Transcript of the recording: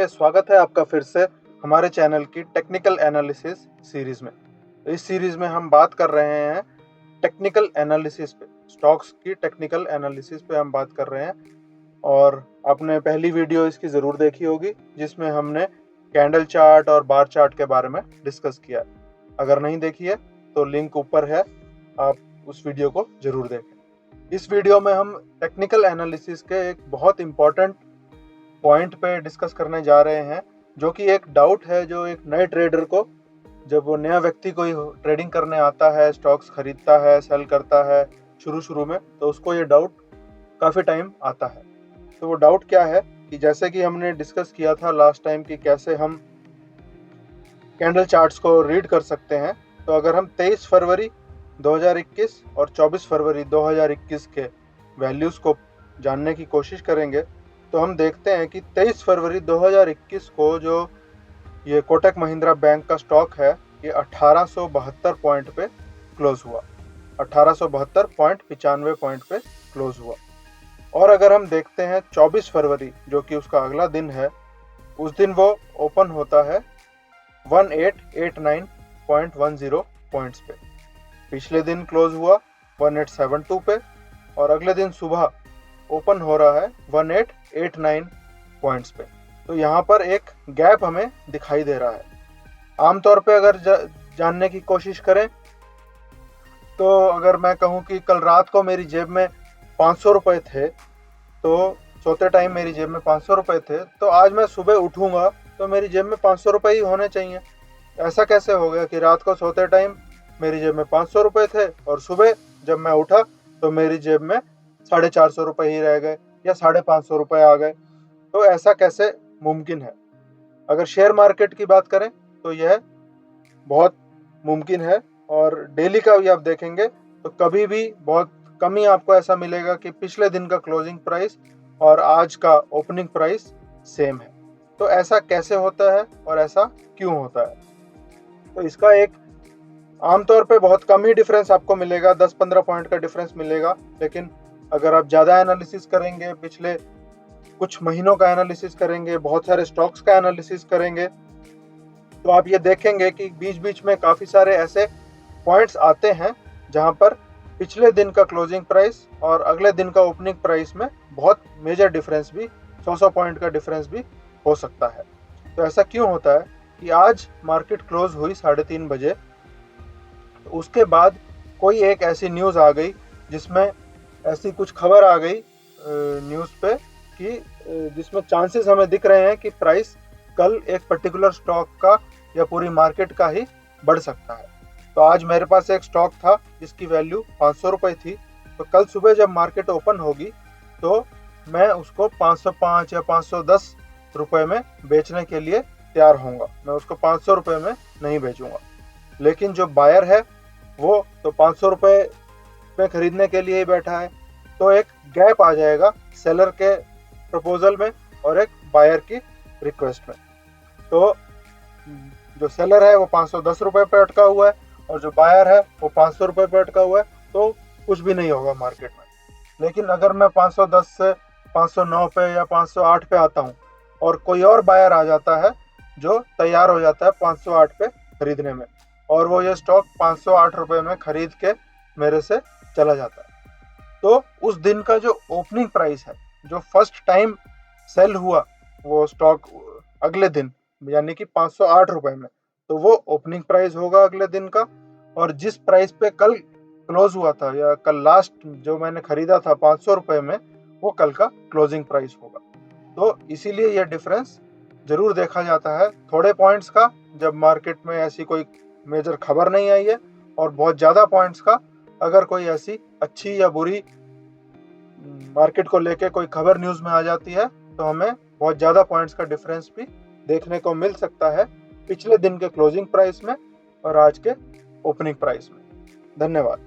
Okay, स्वागत है आपका फिर से हमारे चैनल की टेक्निकल एनालिसिस सीरीज़ में। तो इस सीरीज़ में हम बात कर रहे हैं टेक्निकल एनालिसिस पे, स्टॉक्स की टेक्निकल एनालिसिस पे हम बात कर रहे हैं। और आपने पहली वीडियो इसकी ज़रूर देखी होगी जिसमें हमने कैंडल चार्ट और बार चार्ट के बारे में डिस्कस किया है। अगर नहीं देखी है तो लिंक ऊपर है, आप उस वीडियो को ज़रूर देखें। इस वीडियो में हम टेक्निकल एनालिसिस के एक बहुत इम्पॉर्टेंट पॉइंट पे डिस्कस करने जा रहे हैं, जो कि एक डाउट है जो एक नए ट्रेडर को, जब वो नया व्यक्ति कोई ट्रेडिंग करने आता है, स्टॉक्स खरीदता है, सेल करता है शुरू में, तो उसको ये डाउट काफ़ी टाइम आता है। तो वो डाउट क्या है कि जैसे कि हमने डिस्कस किया था लास्ट टाइम कि कैसे हम कैंडल चार्ट्स को रीड कर सकते हैं। तो अगर हम 23 फरवरी 2021 और 24 फरवरी 2021 के वैल्यूज़ को जानने की कोशिश करेंगे, तो हम देखते हैं कि 23 फरवरी 2021 को जो ये कोटक महिंद्रा बैंक का स्टॉक है, ये 1872 पॉइंट पे क्लोज हुआ, 1872.95 पॉइंट पे क्लोज हुआ। और अगर हम देखते हैं 24 फरवरी जो कि उसका अगला दिन है, उस दिन वो ओपन होता है 1889.10 पॉइंट्स पे। पिछले दिन क्लोज हुआ 1872 पे और अगले दिन सुबह ओपन हो रहा है 1889 पॉइंट्स पे। तो यहाँ पर एक गैप हमें दिखाई दे रहा है। आमतौर पे अगर जानने की कोशिश करें तो अगर मैं कहूँ कि कल रात को मेरी जेब में 500 रुपये थे, तो सोते टाइम मेरी जेब में 500 रुपये थे, तो आज मैं सुबह उठूँगा तो मेरी जेब में 500 रुपये ही होने चाहिए। ऐसा कैसे हो गया कि रात को सोते टाइम मेरी जेब में 500 रुपये थे और सुबह जब मैं उठा तो मेरी जेब में 450 रुपये ही रह गए या 550 रुपये आ गए? तो ऐसा कैसे मुमकिन है? अगर शेयर मार्केट की बात करें तो यह बहुत मुमकिन है। और डेली का भी आप देखेंगे तो कभी भी बहुत कम ही आपको ऐसा मिलेगा कि पिछले दिन का क्लोजिंग प्राइस और आज का ओपनिंग प्राइस सेम है। तो ऐसा कैसे होता है और ऐसा क्यों होता है? तो इसका एक आमतौर पे बहुत कम ही डिफरेंस आपको मिलेगा, 10-15 पॉइंट का डिफरेंस मिलेगा। लेकिन अगर आप ज़्यादा एनालिसिस करेंगे, पिछले कुछ महीनों का एनालिसिस करेंगे, बहुत सारे स्टॉक्स का एनालिसिस करेंगे, तो आप ये देखेंगे कि बीच बीच में काफ़ी सारे ऐसे पॉइंट्स आते हैं जहां पर पिछले दिन का क्लोजिंग प्राइस और अगले दिन का ओपनिंग प्राइस में बहुत मेजर डिफरेंस भी, 100 पॉइंट का डिफरेंस भी हो सकता है। तो ऐसा क्यों होता है कि आज मार्केट क्लोज हुई 3:30 बजे, तो उसके बाद कोई एक ऐसी न्यूज़ आ गई जिसमें ऐसी कुछ खबर आ गई न्यूज़ पे कि जिसमें चांसेस हमें दिख रहे हैं कि प्राइस कल एक पर्टिकुलर स्टॉक का या पूरी मार्केट का ही बढ़ सकता है। तो आज मेरे पास एक स्टॉक था जिसकी वैल्यू 500 रुपये थी, तो कल सुबह जब मार्केट ओपन होगी तो मैं उसको 505 या 510 रुपये में बेचने के लिए तैयार होऊंगा। मैं उसको 500 रुपये में नहीं बेचूंगा। लेकिन जो बायर है वो तो 500 रुपये में खरीदने के लिए ही बैठा है। तो एक गैप आ जाएगा सेलर के प्रपोजल में और एक बायर की रिक्वेस्ट में। तो जो सेलर है वो 510 रुपये पे अटका हुआ है और जो बायर है वो 500 रुपये पे अटका हुआ है, तो कुछ भी नहीं होगा मार्केट में। लेकिन अगर मैं 510 से 509 पे या 508 पे आता हूँ और कोई और बायर आ जाता है जो तैयार हो जाता है 508 पे खरीदने में, और वो ये स्टॉक 508 रुपये में खरीद के मेरे से चला जाता है, तो उस दिन का जो ओपनिंग प्राइस है, जो फर्स्ट टाइम सेल हुआ वो स्टॉक अगले दिन यानी कि 508 रुपये में, तो वो ओपनिंग प्राइस होगा अगले दिन का। और जिस प्राइस पे कल क्लोज हुआ था या कल लास्ट जो मैंने खरीदा था 500 रुपये में, वो कल का क्लोजिंग प्राइस होगा। तो इसीलिए यह डिफरेंस जरूर देखा जाता है थोड़े पॉइंट्स का, जब मार्केट में ऐसी कोई मेजर खबर नहीं आई है, और बहुत ज़्यादा पॉइंट्स का अगर कोई ऐसी अच्छी या बुरी मार्केट को लेके कोई खबर न्यूज़ में आ जाती है, तो हमें बहुत ज़्यादा पॉइंट्स का डिफरेंस भी देखने को मिल सकता है पिछले दिन के क्लोजिंग प्राइस में और आज के ओपनिंग प्राइस में। धन्यवाद।